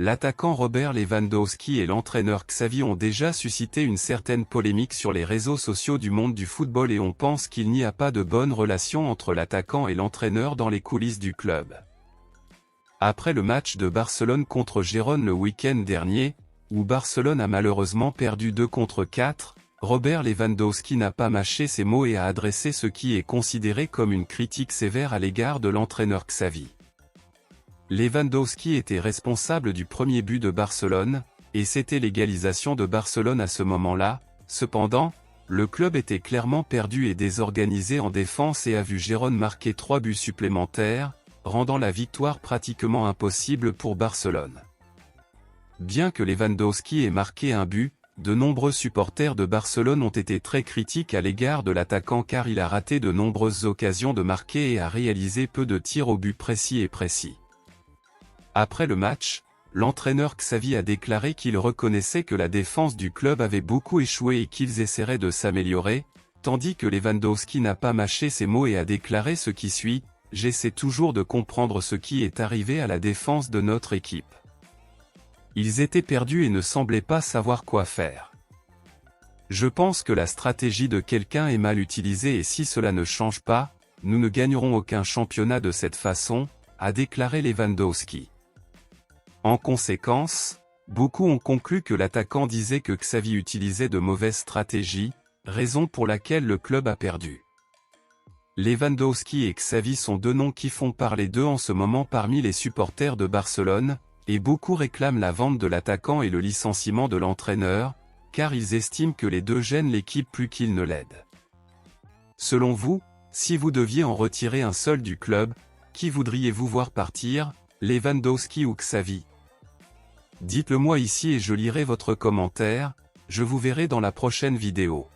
l'attaquant Robert Lewandowski et l'entraîneur Xavi ont déjà suscité une certaine polémique sur les réseaux sociaux du monde du football et on pense qu'il n'y a pas de bonne relation entre l'attaquant et l'entraîneur dans les coulisses du club. Après le match de Barcelone contre Gérone le week-end dernier, où Barcelone a malheureusement perdu 2-4, Robert Lewandowski n'a pas mâché ses mots et a adressé ce qui est considéré comme une critique sévère à l'égard de l'entraîneur Xavi. Lewandowski était responsable du premier but de Barcelone, et c'était l'égalisation de Barcelone à ce moment-là. Cependant, le club était clairement perdu et désorganisé en défense et a vu Gérone marquer 3 buts supplémentaires, rendant la victoire pratiquement impossible pour Barcelone. Bien que Lewandowski ait marqué un but, de nombreux supporters de Barcelone ont été très critiques à l'égard de l'attaquant car il a raté de nombreuses occasions de marquer et a réalisé peu de tirs au but précis. Après le match, l'entraîneur Xavi a déclaré qu'il reconnaissait que la défense du club avait beaucoup échoué et qu'ils essaieraient de s'améliorer, tandis que Lewandowski n'a pas mâché ses mots et a déclaré ce qui suit: « J'essaie toujours de comprendre ce qui est arrivé à la défense de notre équipe. Ils étaient perdus et ne semblaient pas savoir quoi faire. Je pense que la stratégie de quelqu'un est mal utilisée et si cela ne change pas, nous ne gagnerons aucun championnat de cette façon », a déclaré Lewandowski. En conséquence, beaucoup ont conclu que l'attaquant disait que Xavi utilisait de mauvaises stratégies, raison pour laquelle le club a perdu. Lewandowski et Xavi sont deux noms qui font parler d'eux en ce moment parmi les supporters de Barcelone, et beaucoup réclament la vente de l'attaquant et le licenciement de l'entraîneur, car ils estiment que les deux gênent l'équipe plus qu'ils ne l'aident. Selon vous, si vous deviez en retirer un seul du club, qui voudriez-vous voir partir, Lewandowski ou Xavi? Dites-le moi ici et je lirai votre commentaire, je vous verrai dans la prochaine vidéo.